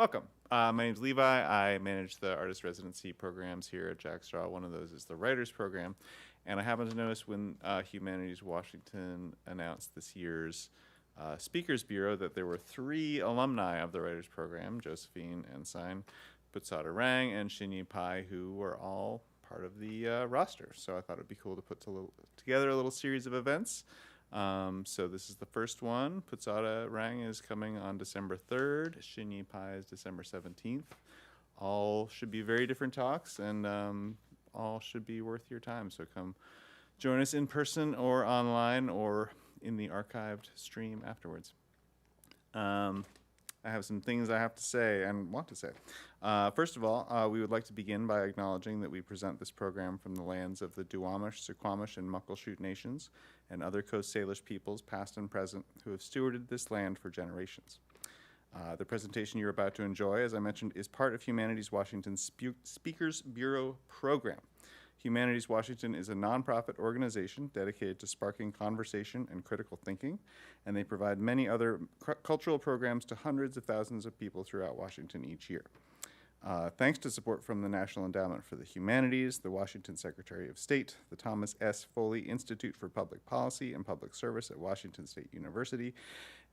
Welcome. My name's Levi. I manage the artist residency programs here at Jack Straw. One of those is the writers program. And I happened to notice when Humanities Washington announced this year's Speakers Bureau that there were 3 alumni of the writers program, Josephine Ensign, Putsada Rang, and Shinyi Pai, who were all part of the roster. So I thought it'd be cool to put together a little series of events. So this is the first one. Putsada Rang is coming on December 3rd. Shinyi Pai is December 17th. All should be very different talks, and all should be worth your time. So come join us in person or online or in the archived stream afterwards. I have some things I have to say and want to say. First of all, we would like to begin by acknowledging that we present this program from the lands of the Duwamish, Suquamish, and Muckleshoot nations and other Coast Salish peoples, past and present, who have stewarded this land for generations. The presentation you're about to enjoy, as I mentioned, is part of Humanities Washington's Speakers Bureau program. Humanities Washington is a nonprofit organization dedicated to sparking conversation and critical thinking, and they provide many other cultural programs to hundreds of thousands of people throughout Washington each year. Thanks to support from the National Endowment for the Humanities, the Washington Secretary of State, the Thomas S. Foley Institute for Public Policy and Public Service at Washington State University,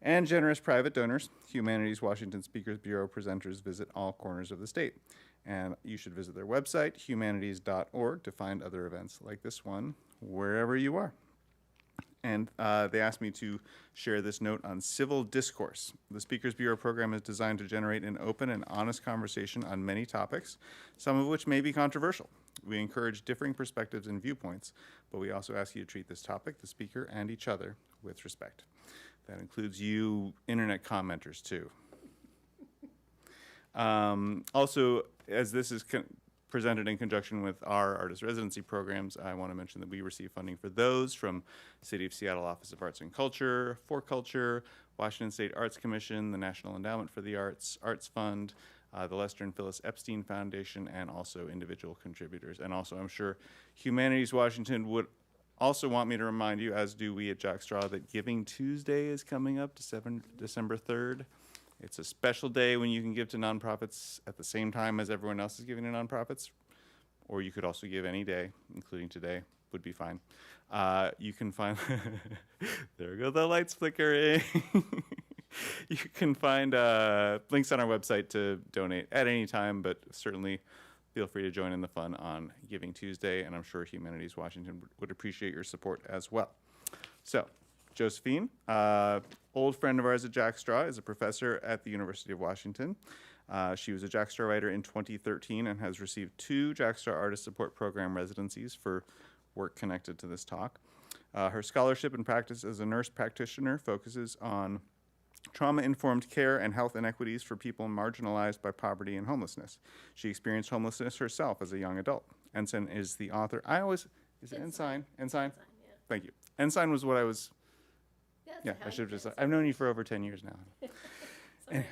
and generous private donors, Humanities Washington Speakers Bureau presenters visit all corners of the state. And you should visit their website, humanities.org, to find other events like this one, wherever you are. And they asked me to share this note on civil discourse. The Speakers Bureau program is designed to generate an open and honest conversation on many topics, some of which may be controversial. We encourage differing perspectives and viewpoints, but we also ask you to treat this topic, the speaker, and each other with respect. That includes you internet commenters, too. Also, as this is presented in conjunction with our artist residency programs, I want to mention that we receive funding for those from City of Seattle Office of Arts and Culture, For Culture, Washington State Arts Commission, the National Endowment for the Arts, Arts Fund, the Lester and Phyllis Epstein Foundation, and also individual contributors. And also, I'm sure Humanities Washington would also want me to remind you, as do we at Jack Straw, that Giving Tuesday is coming up December 3rd. It's a special day when you can give to nonprofits at the same time as everyone else is giving to nonprofits. Or you could also give any day, including today, would be fine. You can find, there go the lights flickering. You can find links on our website to donate at any time, but certainly feel free to join in the fun on Giving Tuesday, and I'm sure Humanities Washington would appreciate your support as well. So, Josephine, old friend of ours at Jack Straw, is a professor at the University of Washington. She was a Jack Straw writer in 2013 and has received 2 Jack Straw Artist Support Program residencies for work connected to this talk. Her scholarship and practice as a nurse practitioner focuses on trauma-informed care and health inequities for people marginalized by poverty and homelessness. She experienced homelessness herself as a young adult. Ensign is the author. Is it Ensign? Ensign? Yeah. Thank you. Ensign was what I was. Yeah, I should have just. I've known you for over 10 years now. Sorry.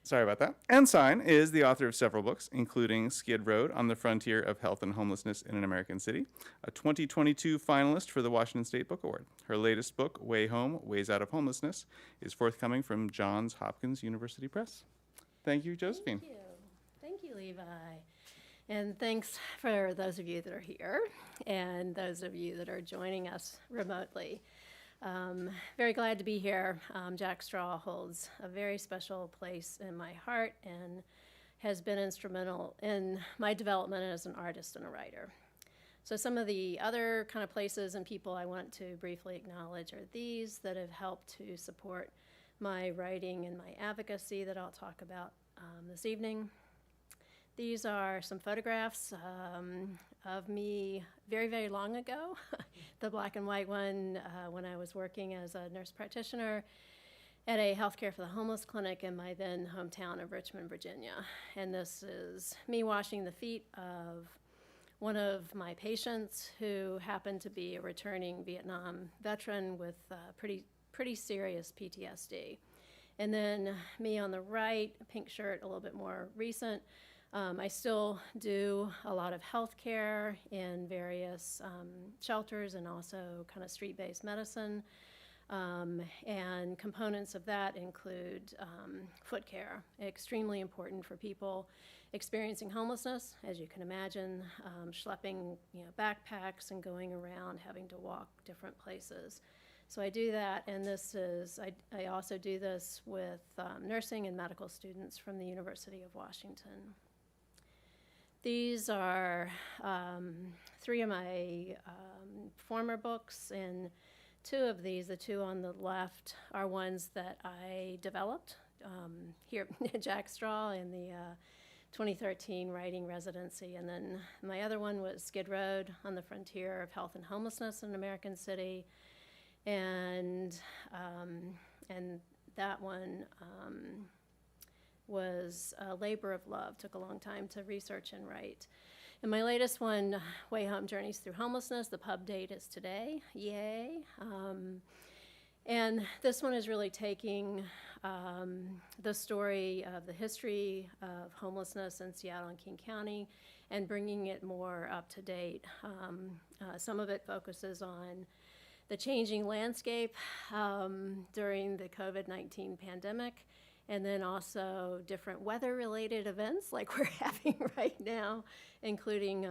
Sorry about that. Ensign is the author of several books, including Skid Road on the Frontier of Health and Homelessness in an American City, a 2022 finalist for the Washington State Book Award. Her latest book, Way Home, Ways Out of Homelessness, is forthcoming from Johns Hopkins University Press. Thank you, Josephine. Thank you. Thank you, Levi. And thanks for those of you that are here and those of you that are joining us remotely. Very glad to be here. Jack Straw holds a very special place in my heart and has been instrumental in my development as an artist and a writer. So some of the other kind of places and people I want to briefly acknowledge are these that have helped to support my writing and my advocacy that I'll talk about this evening. These are some photographs of me very, very long ago. The black and white one when I was working as a nurse practitioner at a healthcare for the homeless clinic in my then hometown of Richmond, Virginia. And this is me washing the feet of one of my patients who happened to be a returning Vietnam veteran with pretty serious PTSD. And then me on the right, pink shirt, a little bit more recent. I still do a lot of health care in various shelters and also kind of street-based medicine. And components of that include foot care, extremely important for people experiencing homelessness, as you can imagine, schlepping backpacks and going around having to walk different places. So I do that, and I also do this with nursing and medical students from the University of Washington. These are 3 of my former books, and 2 of these, the 2 on the left, are ones that I developed here at Jack Straw in the 2013 writing residency. And then my other one was Skid Row on the Frontier of Health and Homelessness in American City. And that one was a labor of love, took a long time to research and write. And my latest one, Way Home, Journeys Through Homelessness, the pub date is today, yay. And this one is really taking the story of the history of homelessness in Seattle and King County and bringing it more up to date. Some of it focuses on the changing landscape during the COVID-19 pandemic, and then also different weather-related events like we're having right now, including,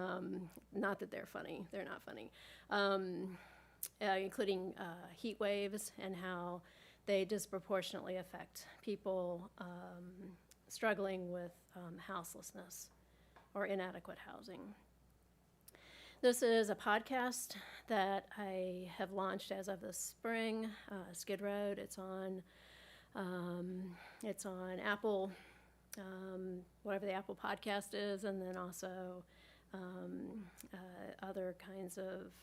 not that they're funny, they're not funny, including heat waves and how they disproportionately affect people struggling with houselessness or inadequate housing. This is a podcast that I have launched as of this spring, Skid Row. It's on Apple, whatever the Apple podcast is, and then also other kinds of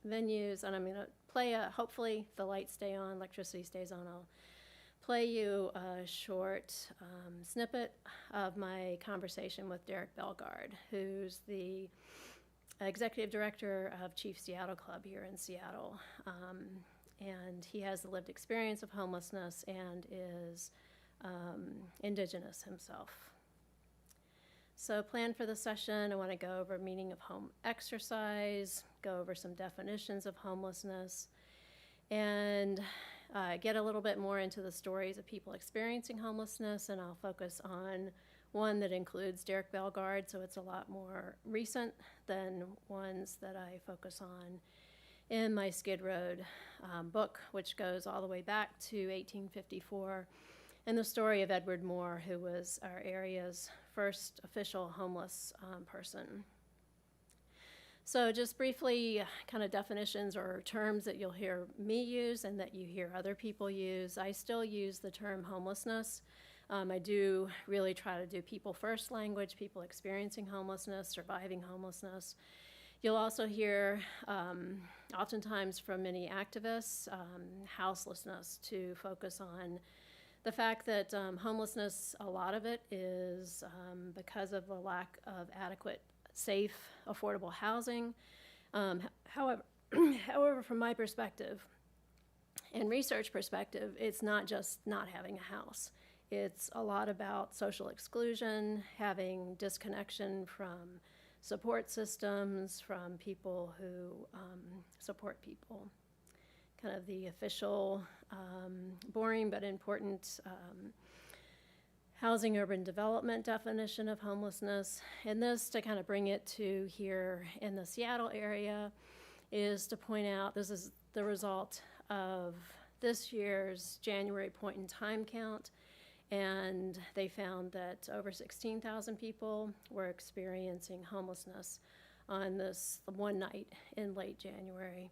venues. And I'm going to play hopefully the lights stay on, electricity stays on. I'll play you a short snippet of my conversation with Derek Bellegarde, who's the executive director of Chief Seattle Club here in Seattle. And he has the lived experience of homelessness and is Indigenous himself. So plan for the session, I want to go over meaning of home exercise, go over some definitions of homelessness, and get a little bit more into the stories of people experiencing homelessness, and I'll focus on one that includes Derek Bellegarde, so it's a lot more recent than ones that I focus on in my Skid Row book, which goes all the way back to 1854, and the story of Edward Moore, who was our area's first official homeless person. So just briefly, kind of definitions or terms that you'll hear me use and that you hear other people use. I still use the term homelessness. I do really try to do people first language, people experiencing homelessness, surviving homelessness. You'll also hear oftentimes from many activists, houselessness, to focus on the fact that homelessness, a lot of it is because of the lack of adequate, safe, affordable housing. However, from my perspective and research perspective, it's not just not having a house. It's a lot about social exclusion, having disconnection from support systems, from people who support people. Kind of the official, boring but important housing urban development definition of homelessness. And this, to kind of bring it to here in the Seattle area, is to point out this is the result of this year's January point in time count. And they found that over 16,000 people were experiencing homelessness on this one night in late January.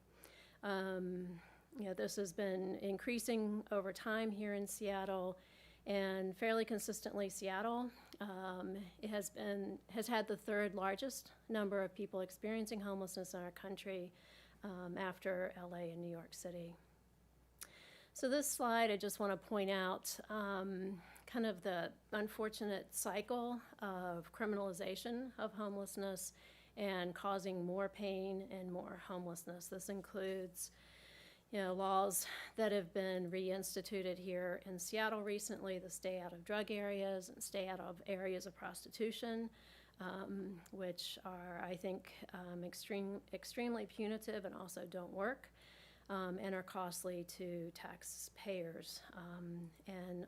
This has been increasing over time here in Seattle, and fairly consistently Seattle has had the 3rd largest number of people experiencing homelessness in our country after LA and New York City. So this slide, I just want to point out kind of the unfortunate cycle of criminalization of homelessness and causing more pain and more homelessness. This includes laws that have been reinstituted here in Seattle recently, the stay out of drug areas and stay out of areas of prostitution, which are, I think, extremely punitive and also don't work. and are costly to taxpayers, and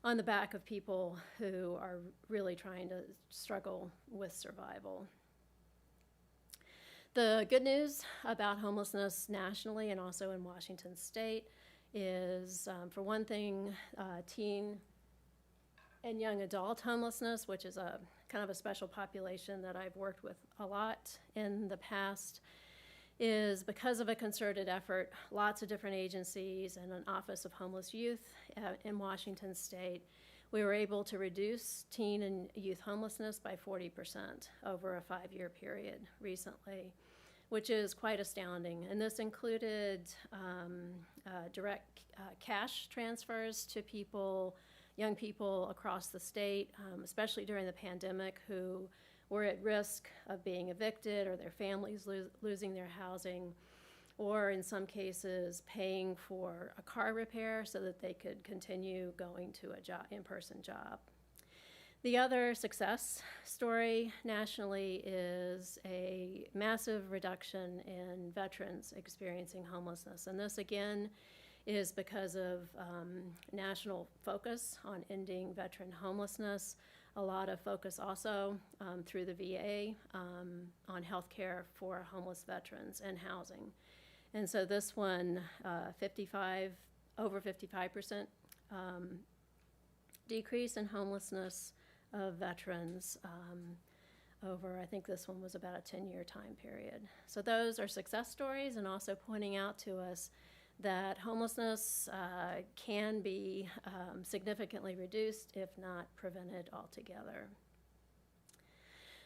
on the back of people who are really trying to struggle with survival. The good news about homelessness nationally and also in Washington State is, for one thing, teen and young adult homelessness, which is a kind of a special population that I've worked with a lot in the past, is because of a concerted effort, lots of different agencies and an Office of Homeless Youth in Washington State, we were able to reduce teen and youth homelessness by 40% over a 5-year period recently, which is quite astounding. And this included direct cash transfers to people, young people across the state, especially during the pandemic, who were at risk of being evicted or their families losing their housing, or in some cases paying for a car repair so that they could continue going to a in-person job. The other success story nationally is a massive reduction in veterans experiencing homelessness. And this, again, is because of national focus on ending veteran homelessness, a lot of focus also through the VA on health care for homeless veterans and housing. And so this one, over 55% decrease in homelessness of veterans over, I think this one was about a 10-year time period. So those are success stories, and also pointing out to us that homelessness can be significantly reduced, if not prevented altogether.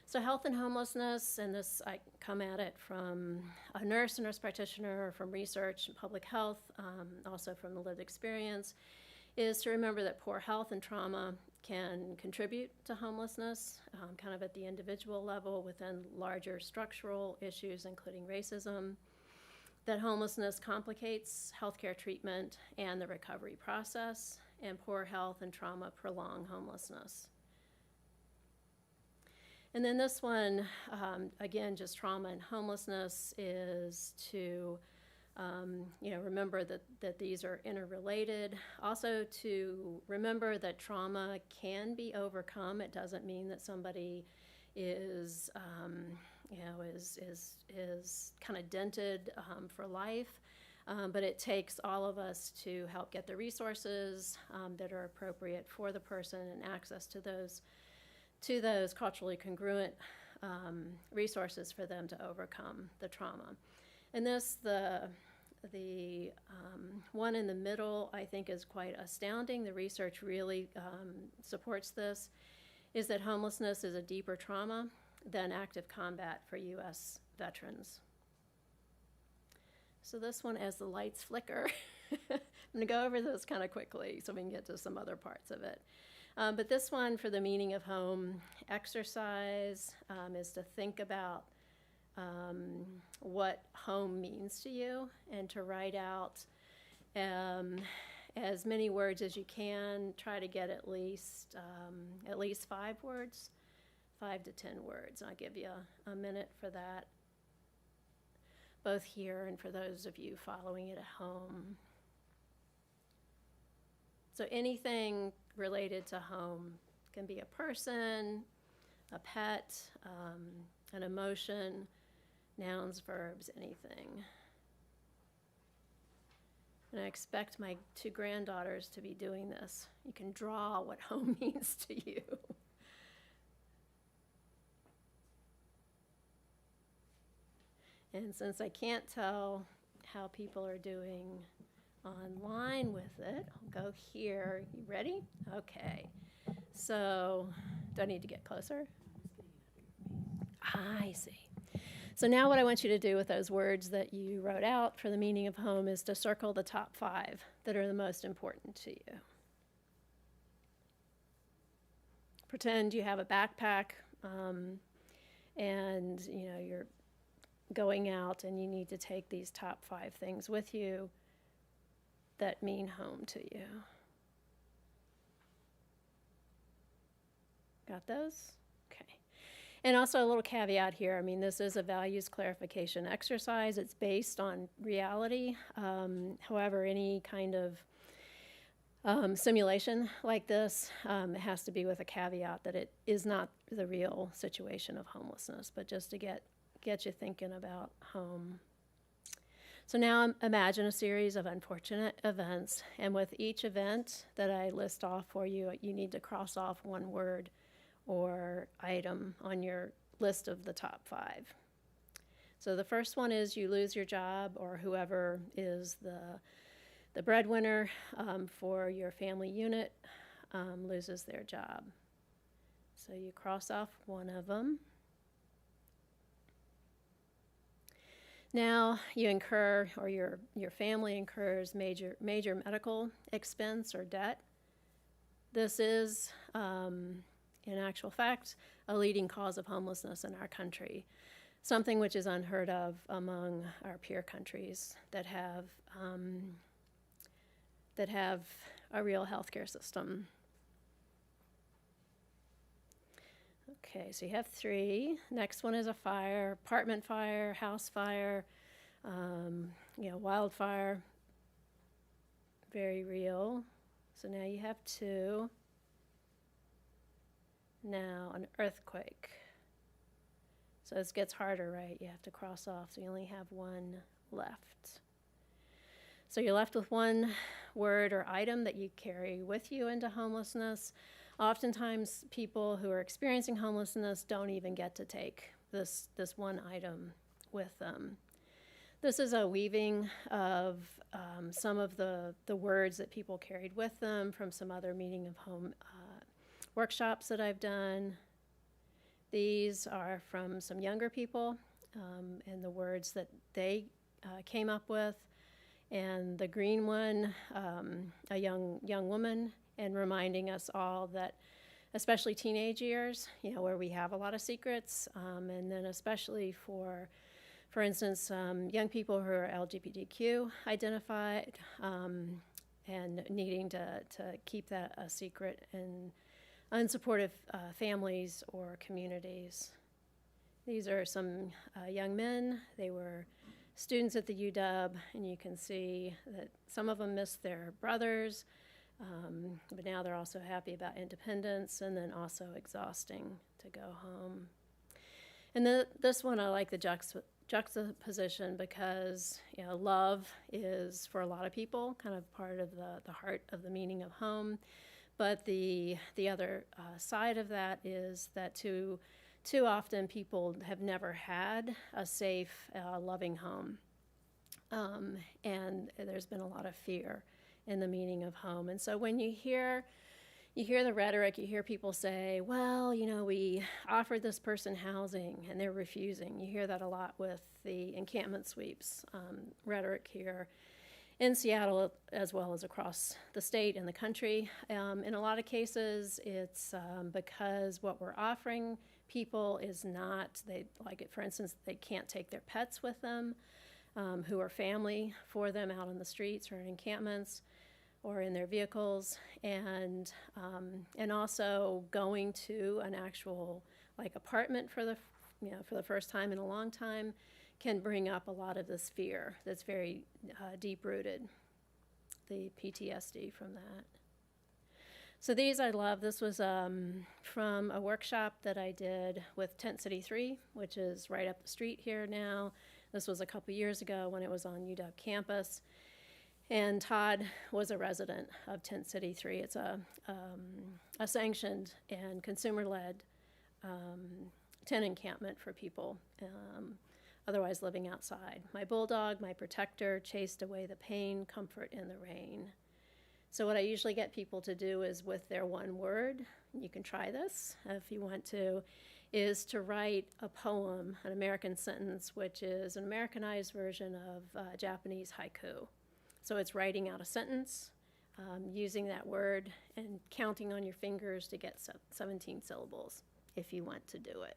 So health and homelessness, and this I come at it from a nurse and nurse practitioner, from research and public health, also from the lived experience, is to remember that poor health and trauma can contribute to homelessness, kind of at the individual level within larger structural issues, including racism, that homelessness complicates healthcare treatment and the recovery process, and poor health and trauma prolong homelessness. And then this one, again, just trauma and homelessness, is to remember that these are interrelated. Also to remember that trauma can be overcome. It doesn't mean that somebody is kind of dented for life, but it takes all of us to help get the resources that are appropriate for the person and access to those culturally congruent resources for them to overcome the trauma. And this, the one in the middle, I think, is quite astounding. The research really supports this, is that homelessness is a deeper trauma than active combat for U.S. veterans. So this one, as the lights flicker, I'm going to go over those kind of quickly so we can get to some other parts of it. But this one, for the meaning of home exercise, is to think about what home means to you, and to write out as many words as you can. Try to get at least 5 words, 5 to 10 words. I'll give you a minute for that, both here and for those of you following it at home. So anything related to home can be a person, a pet, an emotion, nouns, verbs, anything. And I expect my 2 granddaughters to be doing this. You can draw what home means to you. And since I can't tell how people are doing online with it, I'll go here. You ready? Okay. So, do I need to get closer? I see. So now what I want you to do with those words that you wrote out for the meaning of home is to circle the top 5 that are the most important to you. Pretend you have a backpack, and you're going out and you need to take these top 5 things with you that mean home to you. Got those? Okay. And also a little caveat here, I mean, this is a values clarification exercise. It's based on reality. However, any kind of simulation like this, it has to be with a caveat that it is not the real situation of homelessness, but just to get you thinking about home. So now imagine a series of unfortunate events, and with each event that I list off for you, you need to cross off one word or item on your list of the top 5. So the first one is you lose your job, or whoever is the breadwinner for your family unit loses their job. So you cross off one of them. Now you incur, or your family incurs major medical expense or debt. This is, in actual fact, a leading cause of homelessness in our country, something which is unheard of among our peer countries that have a real healthcare system. Okay, so you have 3. Next one is a fire, apartment fire, house fire, wildfire, very real. So now you have 2. Now an earthquake. So this gets harder, right? You have to cross off, so you only have 1 left. So you're left with one word or item that you carry with you into homelessness. Oftentimes, people who are experiencing homelessness don't even get to take this one item with them. This is a weaving of some of the words that people carried with them from some other meaning of home workshops that I've done. These are from some younger people and the words that they came up with. And the green one, a young woman, and reminding us all that, especially teenage years, where we have a lot of secrets, and then especially for instance, young people who are LGBTQ identified and needing to keep that a secret in unsupportive families or communities. These are some young men. They were students at the UW, and you can see that some of them missed their brothers, but now they're also happy about independence, and then also exhausting to go home. And this one, I like the juxtaposition because love is, for a lot of people, kind of part of the heart of the meaning of home. But the other side of that is that too often people have never had a safe, loving home. And there's been a lot of fear in the meaning of home. And so when you hear the rhetoric, you hear people say, well, we offered this person housing and they're refusing. You hear that a lot with the encampment sweeps rhetoric here in Seattle, as well as across the state and the country. In a lot of cases, it's because what we're offering people is not, for instance, they can't take their pets with them, who are family for them out on the streets or in encampments or in their vehicles, and also going to an actual apartment for the first time in a long time can bring up a lot of this fear that's very deep-rooted, the PTSD from that. So these I love. This was from a workshop that I did with Tent City 3, which is right up the street here now. This was a couple years ago when it was on UW campus. And Todd was a resident of Tent City 3. It's a sanctioned and consumer-led tent encampment for people otherwise living outside. My bulldog, my protector, chased away the pain, comfort in the rain. So what I usually get people to do is with their one word, you can try this if you want to, is to write a poem, an American sentence, which is an Americanized version of Japanese haiku. So it's writing out a sentence, using that word, and counting on your fingers to get 17 syllables if you want to do it.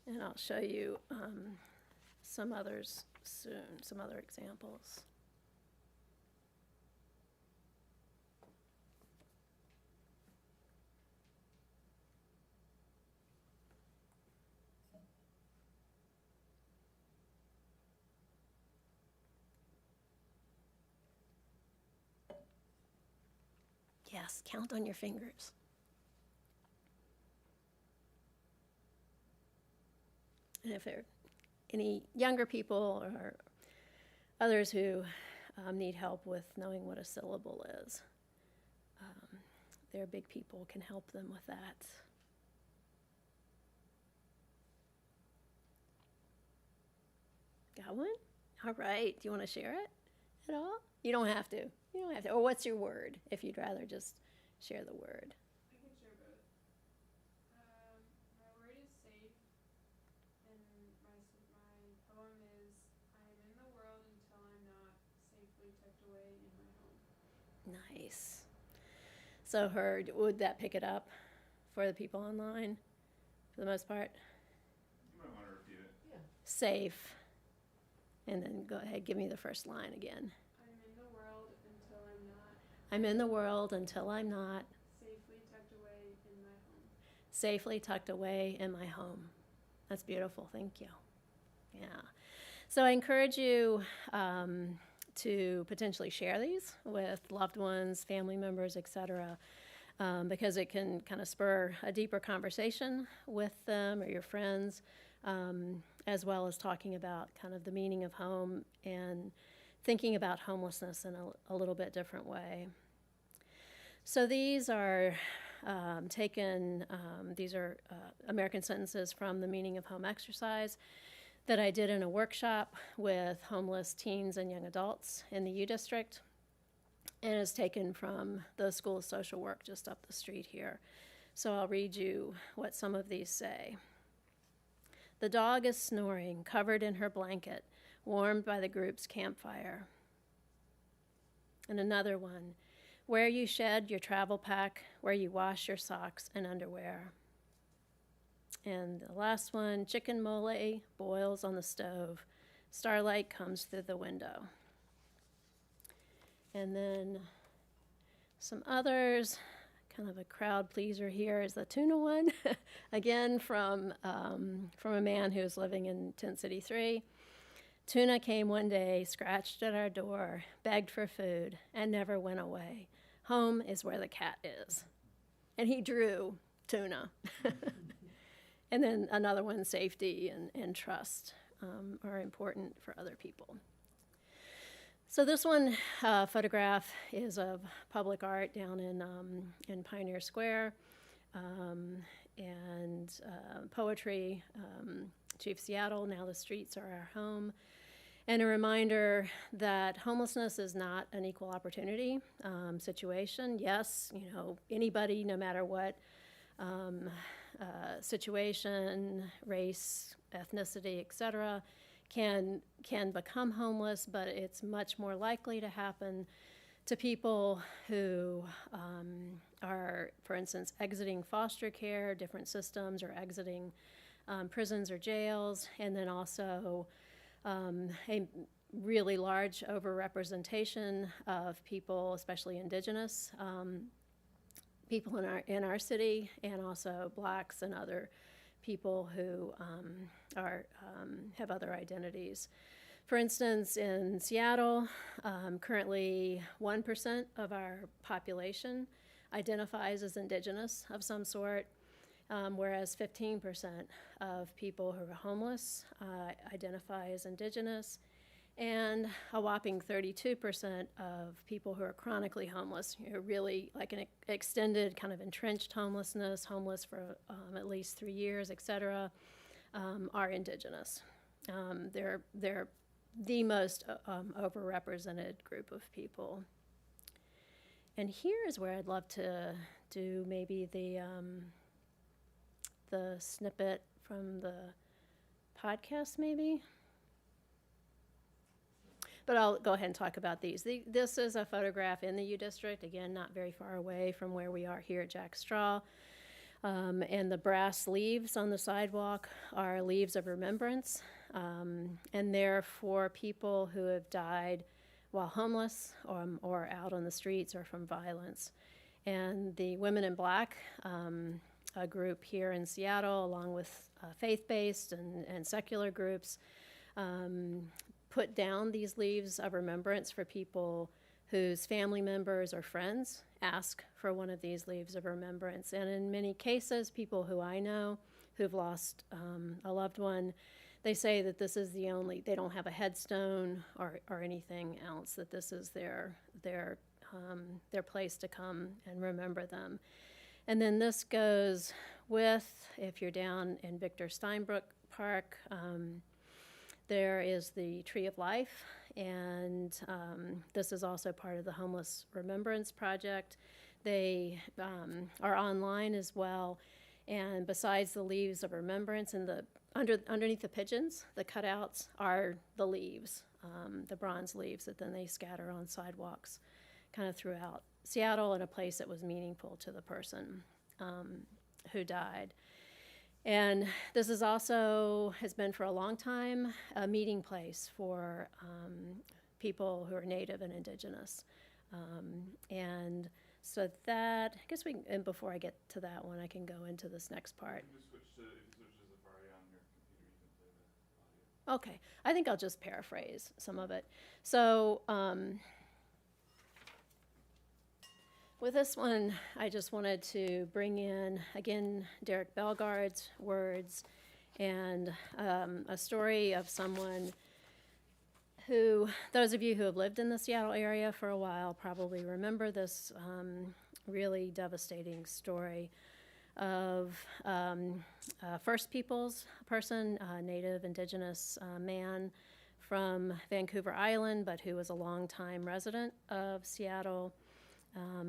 And I'll show you some others soon, some other examples. Yes, count on your fingers. And if there are any younger people or others who need help with knowing what a syllable is, their big people can help them with that. Got one? All right. Do you want to share it at all? You don't have to. You don't have to. Or what's your word if you'd rather just share the word? I can share both. My word is safe, and my poem is, I am in the world until I'm not safely tucked away in my home. Nice. So would that pick it up for the people online for the most part? You might want to repeat it. Yeah. Safe. And then go ahead, give me the first line again. I'm in the world until I'm not I'm in the world until I'm not safely tucked away in my home. safely tucked away in my home. That's beautiful. Thank you. Yeah. So I encourage you to potentially share these with loved ones, family members, etc., because it can kind of spur a deeper conversation with them or your friends, as well as talking about kind of the meaning of home and thinking about homelessness in a little bit different way. So these are these are American sentences from the Meaning of Home exercise that I did in a workshop with homeless teens and young adults in the U District, and is taken from the School of Social Work just up the street here. So I'll read you what some of these say. The dog is snoring, covered in her blanket, warmed by the group's campfire. And another one, where you shed your travel pack, where you wash your socks and underwear. And the last one, chicken mole boils on the stove. Starlight comes through the window. And then some others, kind of a crowd pleaser here is the tuna one, again from a man who's living in Tent City 3. Tuna came one day, scratched at our door, begged for food, and never went away. Home is where the cat is. And he drew tuna. And then another one, safety and trust are important for other people. So this one photograph is of public art down in Pioneer Square, and poetry, Chief Seattle, now the streets are our home, and a reminder that homelessness is not an equal opportunity situation. Yes, anybody, no matter what situation, race, ethnicity, etc., can become homeless, but it's much more likely to happen to people who are, for instance, exiting foster care, different systems, or exiting prisons or jails, and then also a really large overrepresentation of people, especially indigenous people in our city, and also blacks and other people who have other identities. For instance, in Seattle, currently 1% of our population identifies as indigenous of some sort, whereas 15% of people who are homeless identify as indigenous, and a whopping 32% of people who are chronically homeless, really like an extended kind of entrenched homelessness, homeless for at least 3 years, etc., are indigenous. They're the most overrepresented group of people. And here is where I'd love to do maybe the snippet from the podcast, maybe. But I'll go ahead and talk about these. This is a photograph in the U District, again, not very far away from where we are here at Jack Straw. And the brass leaves on the sidewalk are leaves of remembrance and they're for people who have died while homeless or out on the streets or from violence. And the Women in Black, a group here in Seattle, along with faith-based and secular groups, put down these leaves of remembrance for people whose family members or friends ask for one of these leaves of remembrance. And in many cases, people who I know who've lost a loved one, they say that this is the only, they don't have a headstone or anything else, that this is their place to come and remember them. And then this goes with, if you're down in Victor Steinbrook Park, there is the Tree of Life, and this is also part of the Homeless Remembrance Project. They are online as well, and besides the leaves of remembrance and underneath the pigeons, the cutouts are the leaves, the bronze leaves that then they scatter on sidewalks kind of throughout Seattle in a place that was meaningful to the person who died. And this is also, has been for a long time, a meeting place for people who are Native and Indigenous. And so that, I guess and before I get to that one, I can go into this next part. If you switch to Safari on your computer, you can play the audio. Okay, I think I'll just paraphrase some of it. So with this one, I just wanted to bring in, again, Derek Bellegarde's words and a story of someone who, those of you who have lived in the Seattle area for a while probably remember this really devastating story of First Peoples person, a Native Indigenous man from Vancouver Island, but who was a longtime resident of Seattle.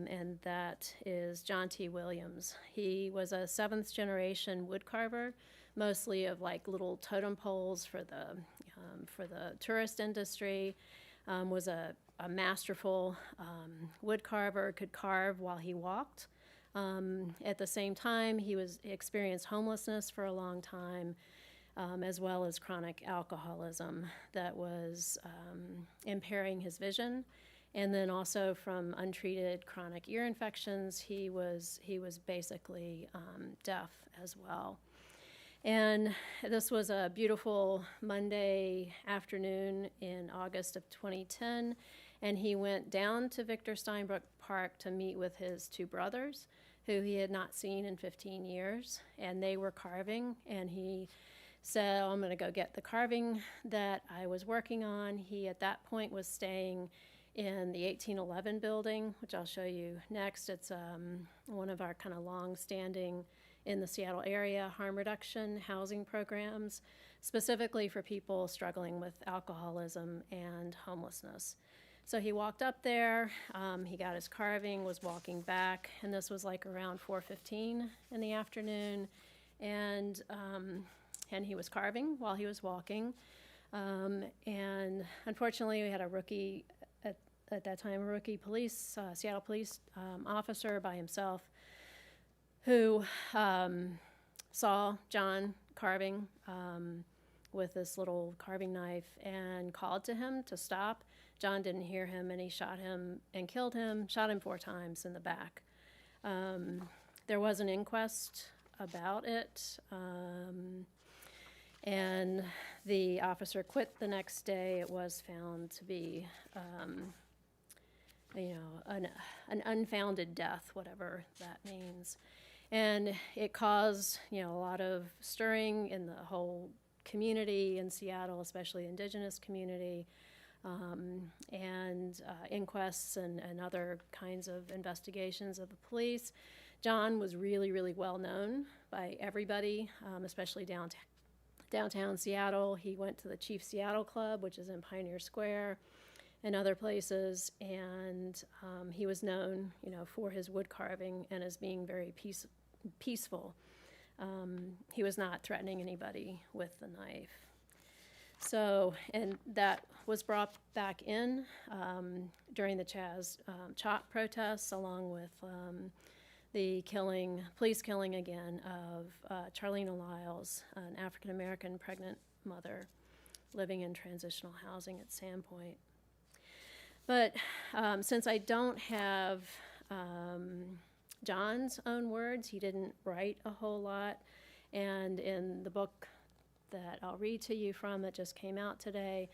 And that is John T. Williams. He was a seventh generation woodcarver, mostly of like little totem poles for the tourist industry. Was a masterful woodcarver, could carve while he walked. At the same time, he experienced homelessness for a long time, as well as chronic alcoholism that was impairing his vision. And then also from untreated chronic ear infections, he was basically deaf as well. And this was a beautiful Monday afternoon in August of 2010, and he went down to Victor Steinbrook Park to meet with his two brothers, who he had not seen in 15 years, and they were carving, and he said, I'm going to go get the carving that I was working on. He, at that point, was staying in the 1811 building, which I'll show you next. It's one of our kind of long-standing in the Seattle area harm reduction housing programs, specifically for people struggling with alcoholism and homelessness. So he walked up there, he got his carving, was walking back, and this was like around 4:15 in the afternoon, and he was carving while he was walking. And unfortunately, we had a rookie, at that time, a rookie police, Seattle police officer by himself, who saw John carving with this little carving knife and called to him to stop. John didn't hear him, and he shot him and killed him, shot him 4 times in the back. There was an inquest about it, and the officer quit the next day. It was found to be an unfounded death, whatever that means. And it caused, a lot of stirring in the whole community in Seattle, especially the Indigenous community, and inquests and other kinds of investigations of the police. John was really, really well known by everybody, especially downtown Seattle. He went to the Chief Seattle Club, which is in Pioneer Square, and other places, and he was known, for his wood carving and as being very peaceful. He was not threatening anybody with the knife. So, and that was brought back in during the CHOP protests, along with the police killing again of Charlena Lyles, an African-American pregnant mother. living in transitional housing at Sandpoint. But since I don't have John's own words, he didn't write a whole lot, and in the book that I'll read to you from that just came out today,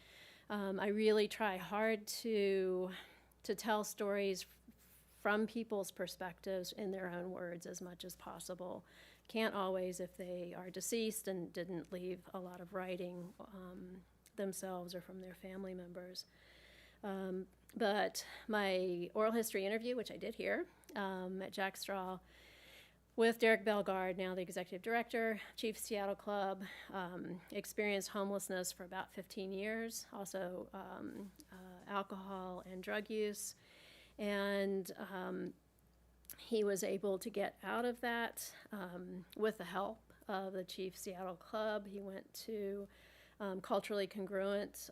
I really try hard to tell stories from people's perspectives in their own words as much as possible. Can't always if they are deceased and didn't leave a lot of writing themselves or from their family members. But my oral history interview, which I did here at Jack Straw, with Derek Bellegarde, now the executive director, Chief Seattle Club, experienced homelessness for about 15 years, also alcohol and drug use. And he was able to get out of that with the help of the Chief Seattle Club. He went to culturally congruent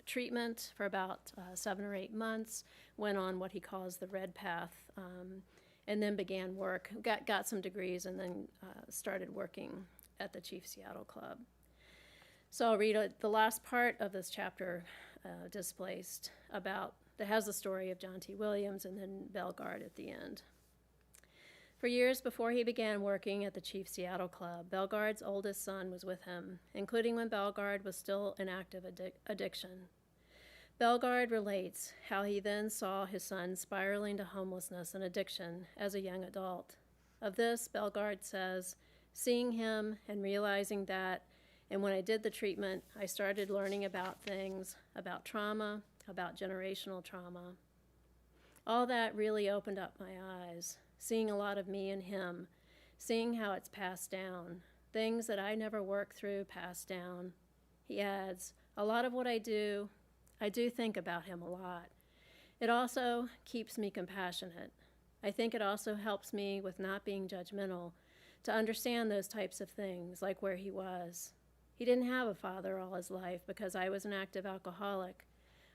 treatment for about 7 or 8 months, went on what he calls the Red Path, and then began work, got some degrees, and then started working at the Chief Seattle Club. So I'll read the last part of this chapter, Displaced, that has the story of John T. Williams, and then Bellegarde at the end. For years before he began working at the Chief Seattle Club, Bellegarde's oldest son was with him, including when Bellegarde was still in active addiction. Bellegarde relates how he then saw his son spiraling to homelessness and addiction as a young adult. Of this, Bellegarde says, seeing him and realizing that, and when I did the treatment, I started learning about things, about trauma, about generational trauma. All that really opened up my eyes, seeing a lot of me in him, seeing how it's passed down, things that I never worked through passed down. He adds, a lot of what I do think about him a lot. It also keeps me compassionate. I think it also helps me with not being judgmental, to understand those types of things, like where he was. He didn't have a father all his life because I was an active alcoholic.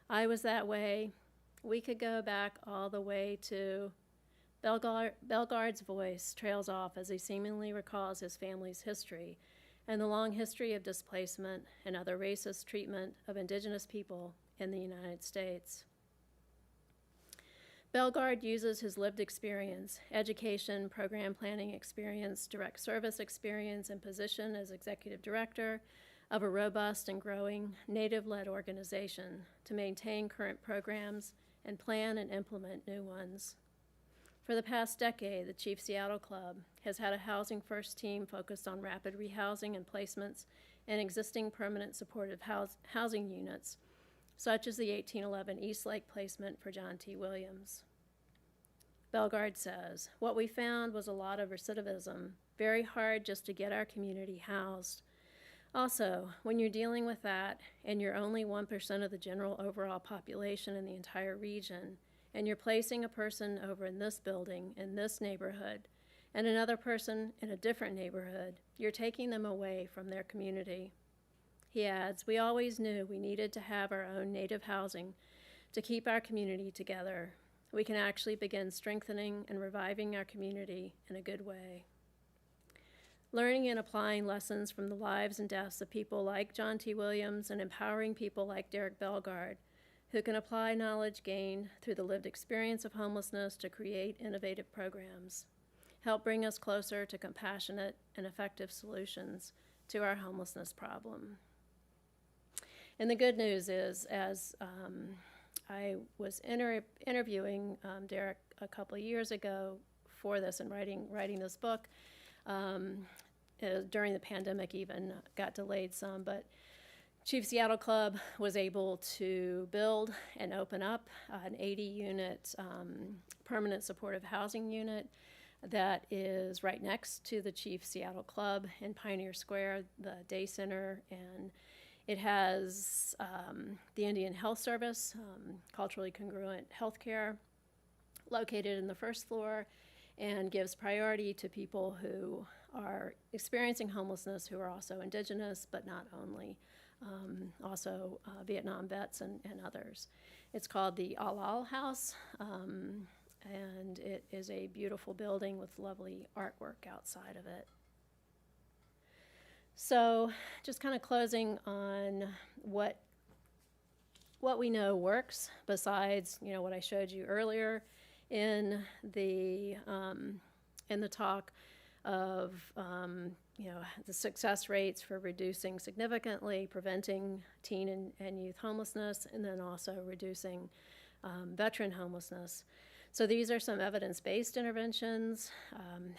I was that way. We could go back all the way to Bellegarde's voice trails off as he seemingly recalls his family's history and the long history of displacement and other racist treatment of indigenous people in the United States. Bellegarde uses his lived experience, education, program planning experience, direct service experience, and position as executive director of a robust and growing Native-led organization to maintain current programs and plan and implement new ones. For the past decade, the Chief Seattle Club has had a Housing First team focused on rapid rehousing and placements in existing permanent supportive housing units, such as the 1811 East Lake placement for John T. Williams. Bellegarde says, what we found was a lot of recidivism, very hard just to get our community housed. Also, when you're dealing with that and you're only 1% of the general overall population in the entire region, and you're placing a person over in this building, in this neighborhood, and another person in a different neighborhood, you're taking them away from their community. He adds, we always knew we needed to have our own native housing to keep our community together. We can actually begin strengthening and reviving our community in a good way. Learning and applying lessons from the lives and deaths of people like John T. Williams and empowering people like Derek Bellegarde, who can apply knowledge gained through the lived experience of homelessness to create innovative programs, help bring us closer to compassionate and effective solutions to our homelessness problem. And the good news is, as I was interviewing Derek a couple of years ago for this and writing this book, during the pandemic even, got delayed some, but Chief Seattle Club was able to build and open up an 80-unit permanent supportive housing unit that is right next to the Chief Seattle Club in Pioneer Square, the day center, and it has the Indian Health Service, culturally congruent healthcare, located in the first floor, and gives priority to people who are experiencing homelessness who are also indigenous, but not only, also Vietnam vets and others. It's called the Al House, and it is a beautiful building with lovely artwork outside of it. So just kind of closing on what we know works besides, what I showed you earlier in the talk of, the success rates for reducing significantly, preventing teen and youth homelessness, and then also reducing veteran homelessness. So these are some evidence-based interventions.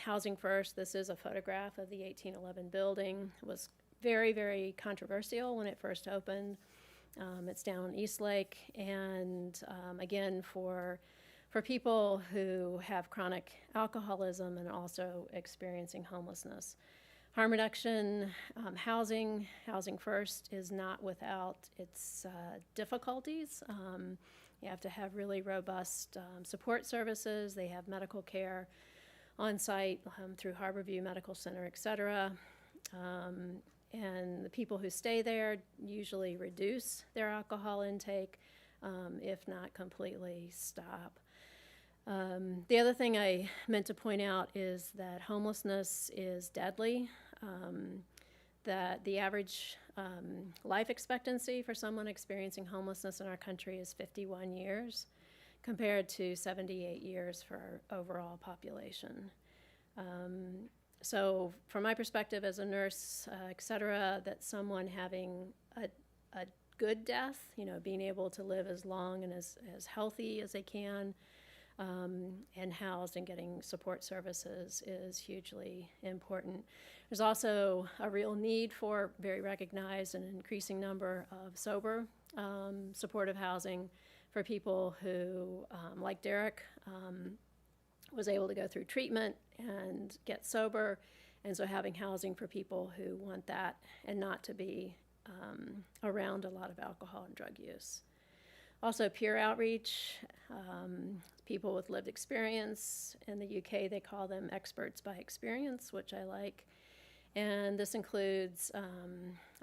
Housing First, this is a photograph of the 1811 building. It was very, very controversial when it first opened. It's down East Lake, and again, for people who have chronic alcoholism and also experiencing homelessness. Harm reduction, Housing First is not without its difficulties. You have to have really robust support services. They have medical care on site through Harborview Medical Center, et cetera. And the people who stay there usually reduce their alcohol intake, if not completely stop. The other thing I meant to point out is that homelessness is deadly, that the average life expectancy for someone experiencing homelessness in our country is 51 years, compared to 78 years for our overall population. So from my perspective as a nurse, et cetera, that someone having a good death, being able to live as long and as healthy as they can, and housed and getting support services is hugely important. There's also a real need for very recognized and increasing number of sober supportive housing for people who, like Derek, was able to go through treatment and get sober, and so having housing for people who want that and not to be around a lot of alcohol and drug use. Also peer outreach, people with lived experience. In the UK, they call them experts by experience, which I like. And this includes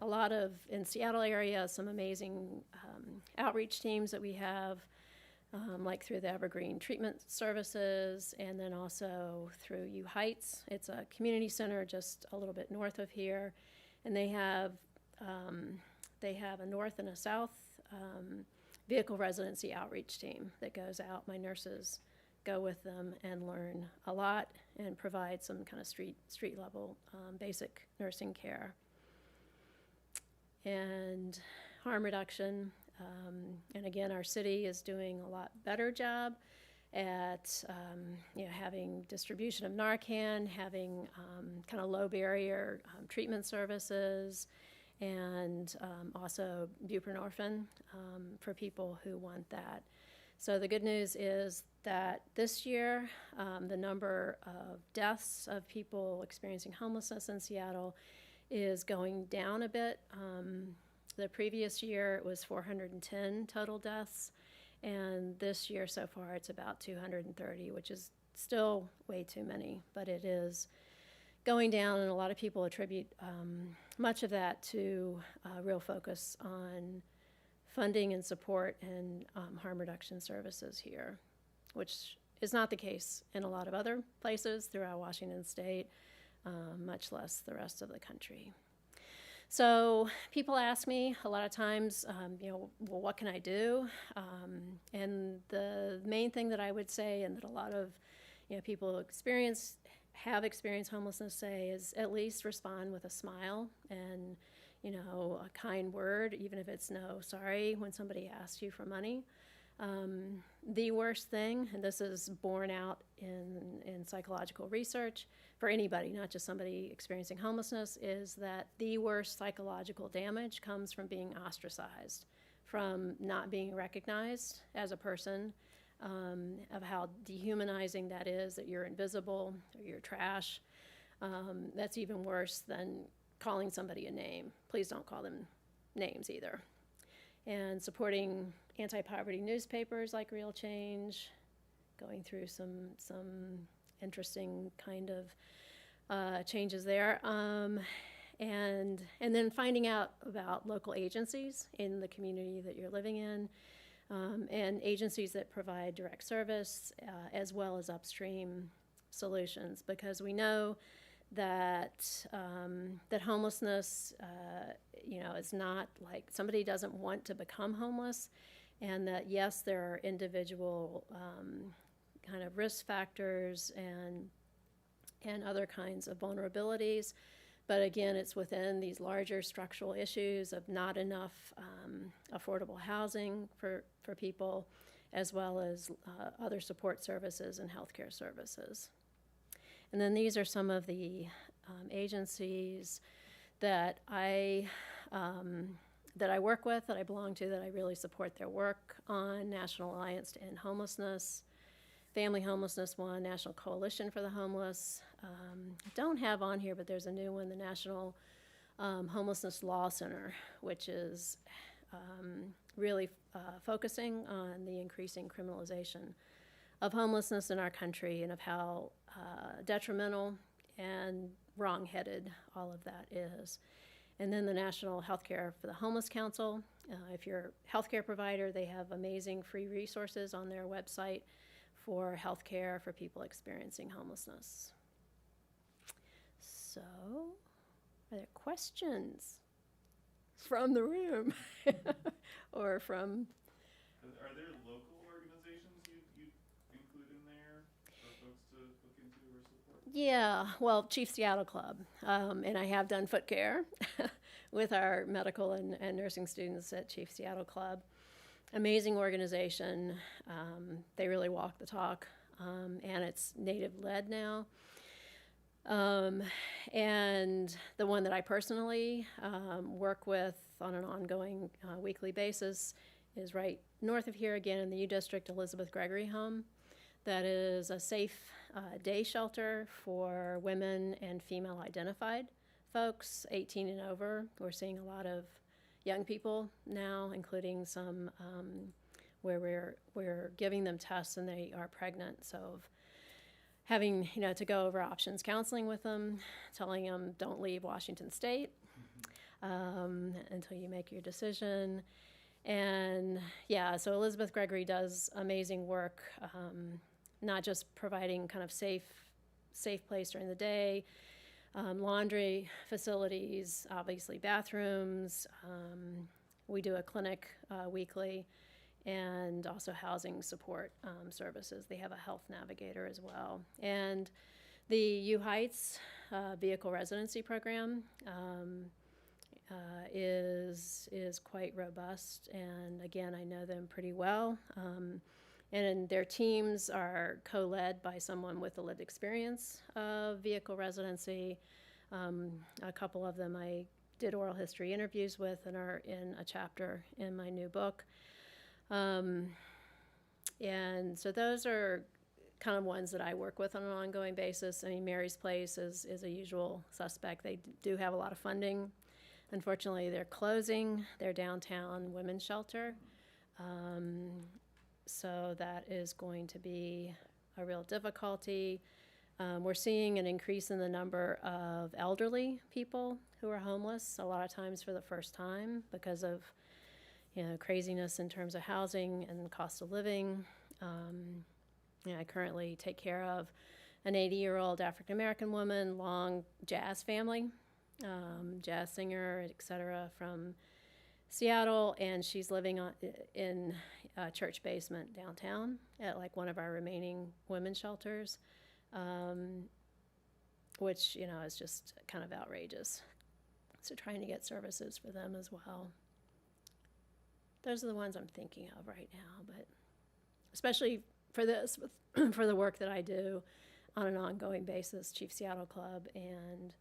a lot of, in Seattle area, some amazing outreach teams that we have, like through the Evergreen Treatment Services, and then also through U Heights. It's a community center just a little bit north of here, and they have a north and a south vehicle residency outreach team that goes out. My nurses go with them and learn a lot and provide some kind of street level basic nursing care. And harm reduction, and again, our city is doing a lot better job at having distribution of Narcan, having kind of low barrier treatment services, and also buprenorphine for people who want that. So the good news is that this year, the number of deaths of people experiencing homelessness in Seattle is going down a bit. The previous year, it was 410 total deaths, and this year so far, it's about 230, which is still way too many, but it is going down, and a lot of people attribute much of that to a real focus on funding and support and harm reduction services here, which is not the case in a lot of other places throughout Washington State, much less the rest of the country. So people ask me a lot of times, well, what can I do? And the main thing that I would say, and that a lot of people have experienced homelessness say, is at least respond with a smile and a kind word, even if it's no sorry when somebody asks you for money. The worst thing, and this is borne out in psychological research for anybody, not just somebody experiencing homelessness, is that the worst psychological damage comes from being ostracized, from not being recognized as a person, of how dehumanizing that is, that you're invisible or you're trash. That's even worse than calling somebody a name. Please don't call them names either. And supporting anti-poverty newspapers like Real Change, going through some interesting kind of changes there. And then finding out about local agencies in the community that you're living in, and agencies that provide direct service, as well as upstream solutions, because we know that that homelessness, is not like somebody doesn't want to become homeless, and that yes, there are individual kind of risk factors and other kinds of vulnerabilities. But again, it's within these larger structural issues of not enough affordable housing for people, as well as other support services and healthcare services. And then these are some of the agencies that I work with, that I belong to, that I really support their work on: National Alliance to End Homelessness, Family Homelessness One, National Coalition for the Homeless. I don't have on here, but there's a new one, the National Homelessness Law Center, which is really focusing on the increasing criminalization of homelessness in our country, and of how detrimental and wrong-headed all of that is. And then the National Healthcare for the Homeless Council. If you're a healthcare provider, they have amazing free resources on their website for healthcare for people experiencing homelessness. So, are there questions from the room or from? Are there local organizations you include in there for folks to look into or support? Yeah, well, Chief Seattle Club, and I have done foot care with our medical and nursing students at Chief Seattle Club. Amazing organization. They really walk the talk, and it's Native-led now. And the one that I personally work with on an ongoing weekly basis is right north of here, again in the U District, Elizabeth Gregory Home. That is a safe day shelter for women and female identified folks 18 and over. We're seeing a lot of young people now, including some where we're giving them tests and they are pregnant. So having to go over options counseling with them, telling them don't leave Washington State until you make your decision. And yeah, so Elizabeth Gregory does amazing work, not just providing kind of safe place during the day, laundry facilities, obviously bathrooms. We do a clinic weekly, and also housing support services. They have a health navigator as well. And the U Heights vehicle residency program is quite robust. And again, I know them pretty well. And their teams are co-led by someone with a lived experience of vehicle residency. A couple of them I did oral history interviews with and are in a chapter in my new book. And so those are kind of ones that I work with on an ongoing basis. I mean, Mary's Place is a usual suspect. They do have a lot of funding. Unfortunately, they're closing their downtown women's shelter. So that is going to be a real difficulty. We're seeing an increase in the number of elderly people who are homeless, a lot of times for the first time because of craziness in terms of housing and cost of living. I currently take care of an 80-year-old African-American woman, long jazz family, jazz singer, et cetera, from Seattle, and she's living in a church basement downtown at like one of our remaining women's shelters, which, is just kind of outrageous. So trying to get services for them as well. Those are the ones I'm thinking of right now, but especially for this, for the work that I do on an ongoing basis, Chief Seattle Club and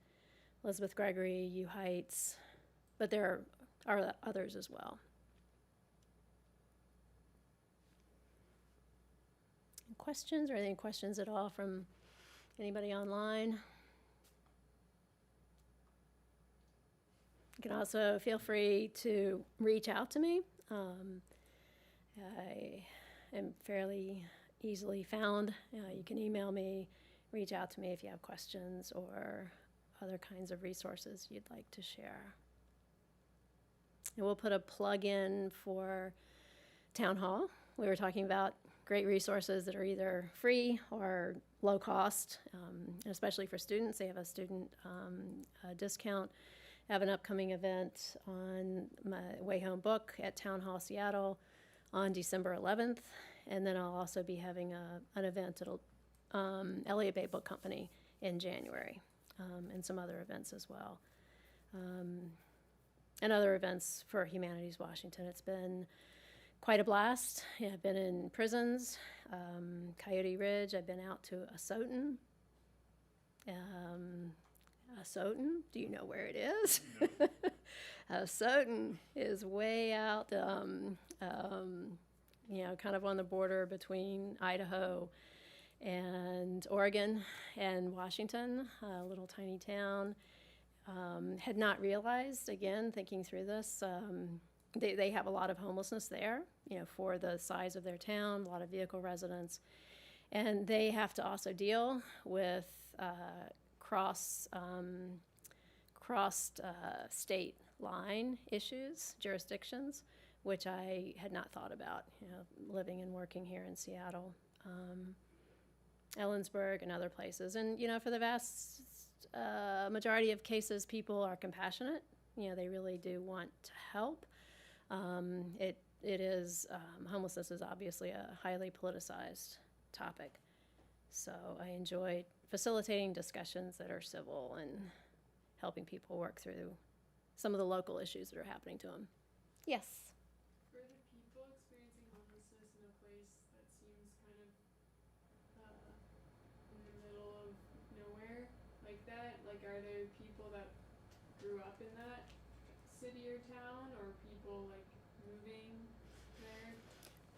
Elizabeth Gregory, U Heights, but there are others as well. Questions, or any questions at all from anybody online? You can also feel free to reach out to me. I am fairly easily found. You can email me, reach out to me if you have questions or other kinds of resources you'd like to share. And we'll put a plug in for Town Hall. We were talking about great resources that are either free or low cost, and especially for students. They have a student discount. I have an upcoming event on my Way Home book at Town Hall Seattle on December 11th, and then I'll also be having an event at Elliott Bay Book Company in January, and some other events as well. And other events for Humanities Washington. It's been quite a blast. Yeah, I've been in prisons, Coyote Ridge. I've been out to Asotin. Asotin, do you know where it is? No. Asotin is way out, kind of on the border between Idaho and Oregon and Washington, a little tiny town. Had not realized, again, thinking through this, they have a lot of homelessness there, for the size of their town, a lot of vehicle residents. And they have to also deal with crossed state line issues, jurisdictions, which I had not thought about, living and working here in Seattle, Ellensburg and other places. And, for the vast majority of cases, people are compassionate. They really do want to help. Homelessness is obviously a highly politicized topic. So I enjoy facilitating discussions that are civil and helping people work through some of the local issues that are happening to them. Yes? For the people experiencing homelessness in a place that seems kind of in the middle of nowhere like that, are there people that grew up in that city or town, or people moving there?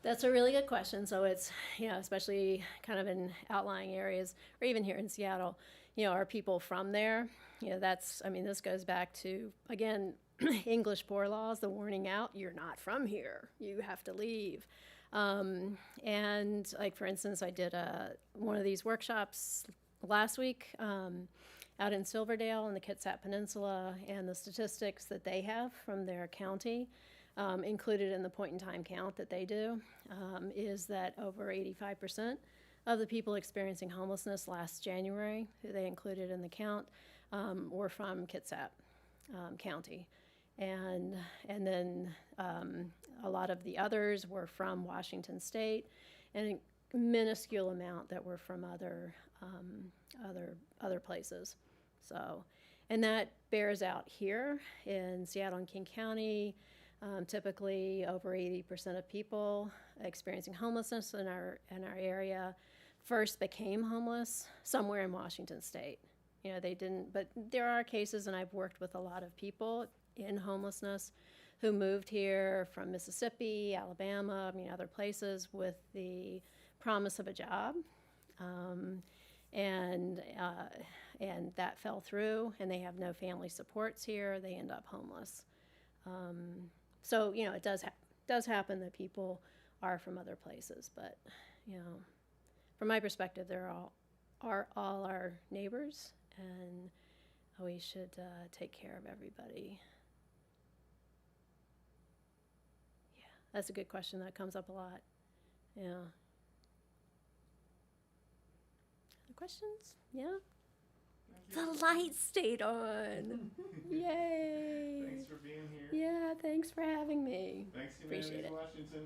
That's a really good question. So it's, especially kind of in outlying areas, or even here in Seattle, are people from there? This goes back to, again, English poor laws, the warning out, you're not from here, you have to leave. And for instance, I did one of these workshops last week out in Silverdale in the Kitsap Peninsula, and the statistics that they have from their county, included in the point-in-time count that they do, is that over 85% of the people experiencing homelessness last January, who they included in the count, were from Kitsap County. And then a lot of the others were from Washington State, and a minuscule amount that were from other places. So, and that bears out here in Seattle and King County. Typically, over 80% of people experiencing homelessness in our area first became homeless somewhere in Washington State. They didn't, but there are cases, and I've worked with a lot of people in homelessness who moved here from Mississippi, Alabama, other places with the promise of a job. And that fell through, and they have no family supports here. They end up homeless. So it does happen that people are from other places, but from my perspective, they're all our neighbors, and we should take care of everybody. Yeah, that's a good question. That comes up a lot. Yeah. Other questions? Yeah. The lights stayed on. Yay. Thanks for being here. Yeah, thanks for having me. Thanks, Appreciate Humanities it. Washington.